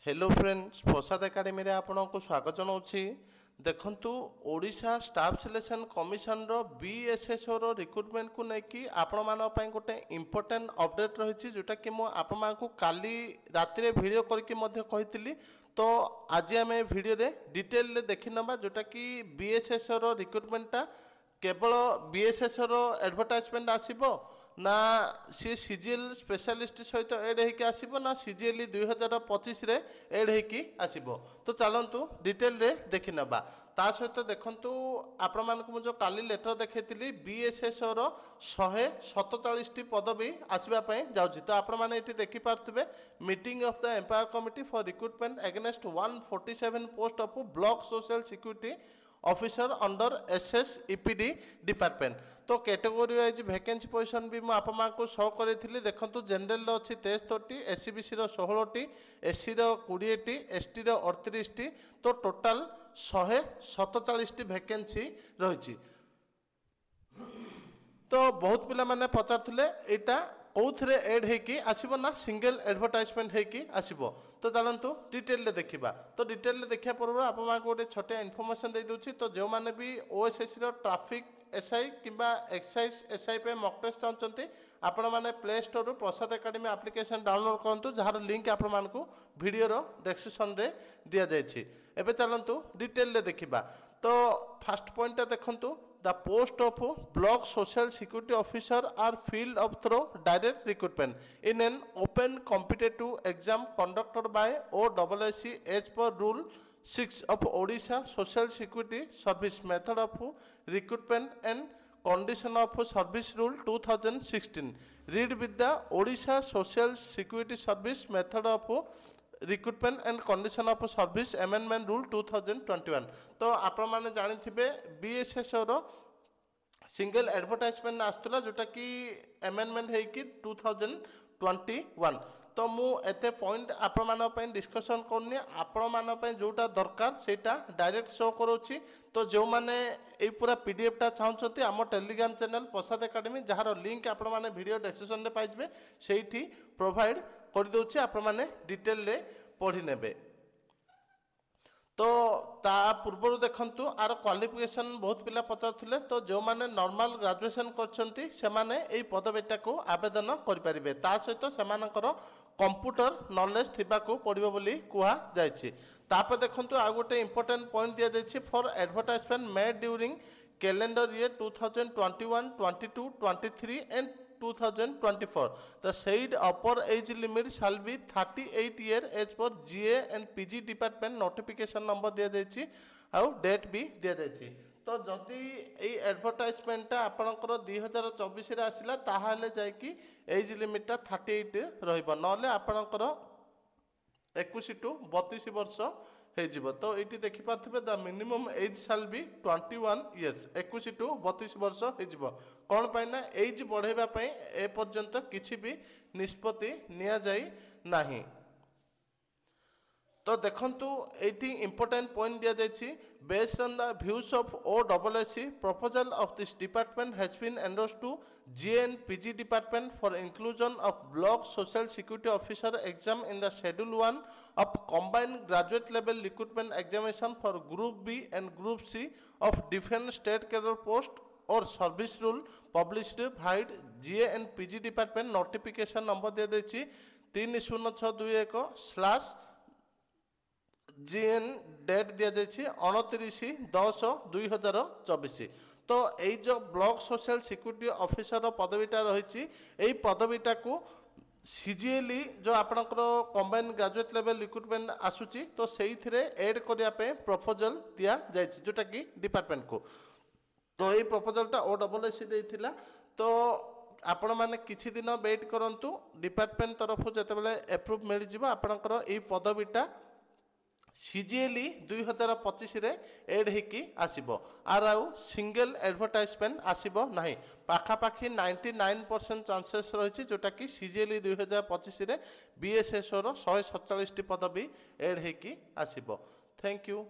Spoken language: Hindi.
हेलो फ्रेंड्स प्रसाद एकेडमी रे आपको स्वागत जनाऊँगी। देखंतु ओडिशा स्टाफ सिलेक्शन कमिशन रो बीएसएसओ रो रिक्रुटमेंट को लेकिन आपण मानक पई गोटे इंपोर्टेंट अपडेट रही जोटा कि मु आपण मानकु काली राति रे वीडियो करके मध्य कहितली। तो आज आम वीडियो रे डिटेल रे देखि नबा जोटा कि बीएसएसओ रो रिक्रुटमेंटा केवल बीएसएसओ रो एडवर्टाइजमेंट आसीबो ना सी सीजीएल स्पेशलिस्ट सहित एड होकर आसो ना सीजीएल 2025 रे एड होकर आसो। तो चलतु डिटेल रे देखि नबा। ता सहित देखंतु आपण मानक मु जो काली लेटर देखैतिली बीएसएसओ रो 147 टी पदवी आसबा पई जाउची। तो आपण माने एठी देखि पारथबे meeting of the empire committee for recruitment against 147 post of block social security officer under SSEPD department. तो कैटेगरी वाइज वैकेंसी पोजिशन भी मुझे को शो करी। देखो जनरल अच्छी 63, एससीबीसी 16 टी, एससी 20 टी, एसटी 38 टी। तो टोटाल 147 टी वैकेंसी रही। तो बहुत पिला माने पचारथिले एटा कौथरे एड होगी आसब ना सिंगल एडवर्टाइजमेंट होगी आसब। तो चलतु डिटेल रे देखा। तो डिटेल रे देखा पूर्व आप गोटे छोटे इनफॉरमेशन दे दूची। तो जो मैंने भी ओएसएससी रो ट्रैफिक एसआई किंबा एक्साइज एसआई पे मॉक टेस्ट चाहते आपण मैंने प्ले स्टोर रू प्रसाद एकेडमी एप्लिकेशन डाउनलोड करूँ जार लिंक आपण मानकु वीडियो रो डिस्क्रिप्शन रे दिया जायछि। एबे चलतु डिटेल रे देखा। तो फर्स्ट पॉइंट देखंतु the post of block social security officer are filled up through direct recruitment in an open competitive exam conducted by OSSC as per rule 6 of Odisha Social Security Service Method of Recruitment and Condition of Service Rule 2016. Read with the Odisha Social Security Service Method of Recruitment and Condition of Service Amendment Rule 2021. तो आप मैंने जानी बीएसएसओ रो सिंगल एडवर्टाइजमेंट आसला जोटा कि एमेंडमेंट है कि 2021। तो मु एते पॉइंट आपण मानक पई डिस्कशन करनी आपण मानक पई जोटा दरकार सेटा डायरेक्ट शो करोछि। तो जो माने ए पूरा पीडीएफ टा चाहउछथि हम टेलीग्राम चैनल प्रसाद एकेडमी जार लिंक आपण माने वीडियो डिस्क्रिप्शन रे पाइबे सेठी प्रोवाइड कर दोछि आपण माने डिटेल रे पढि नेबे। तो ता पूर्व देखंतु आर क्वालिफिकेशन बहुत पिला पचारुले। तो जो माने नॉर्मल ग्रेजुएशन करछंती से माने एई पदवीटा को आवेदन करि परिबे। ता सहित सेमानकर कंप्यूटर नॉलेज थिबा को पड़िबो बोली कुहा जायछि। तापर देखंतु आ गोटे इंपोर्टेंट पॉइंट दिया जायछि for advertisement made during calendar year 2021, 22, 23 and 2024. The said upper age limit shall be 38 year as per GA and PG department notification number दिया जायछि आउ डेट भी दिया जायछि। तो जदि ए एडवर्टाइजमेंटा आपनकर 2024 रे आसिला ताहाले जाय कि एज लिमिटटा 38 रहइबो नले आपनकर 21 टू 32 वर्ष हो। तो ये देखिपे द मिनिमम एज साल भी 21 इयर्स 21 टू 32 वर्ष हो। कौन पाइना एज बढ़ाइबा ए पर्यंत किसी भी निष्पत्ति निया जाई नाही। तो देखंतु एटी इंपोर्टेंट पॉइंट दिया जायछि based on the views of OSSC proposal of this department has been endorsed to GA and PG department for inclusion of block social security officer exam in the schedule 1 of combined graduate level recruitment examination for group B and group C of different state career post or service rule published by GA and PG department notification number दिया जायछि 306221/ जीएन डेट दिया जायछि 29/10/2024। तो यही जो ब्लॉक सोशल सिक्योरिटी ऑफिसर पदवीटा रही यही पदवीटा को सीजीएलई जो आपनकर कंबाइन ग्रेजुएट लेवल रिक्रुटमेंट आसुची तो से एड करने प्रपोजल दिया जायछि जोटा कि डिपार्टमेंट को। तो ये प्रपोजलटा OSSC देइथिला। तो आपण माने किछि दिन वेट करंतु डिपार्टमेंट तरफ जेतेबेले अप्रूव मिल जिवो आपनकर ए पदवीटा सीजीएलई 2025 रे एड होकी आसीबो आर आउ सिंगल एडवर्टाइजमेंट आसीबो नाही। पाखापाखी 99% चांसेस रही जोटा कि सीजीएलई 2025 रे बीएसएसओ रो 147 टी पदवी एड होकी आसीबो। Thank you.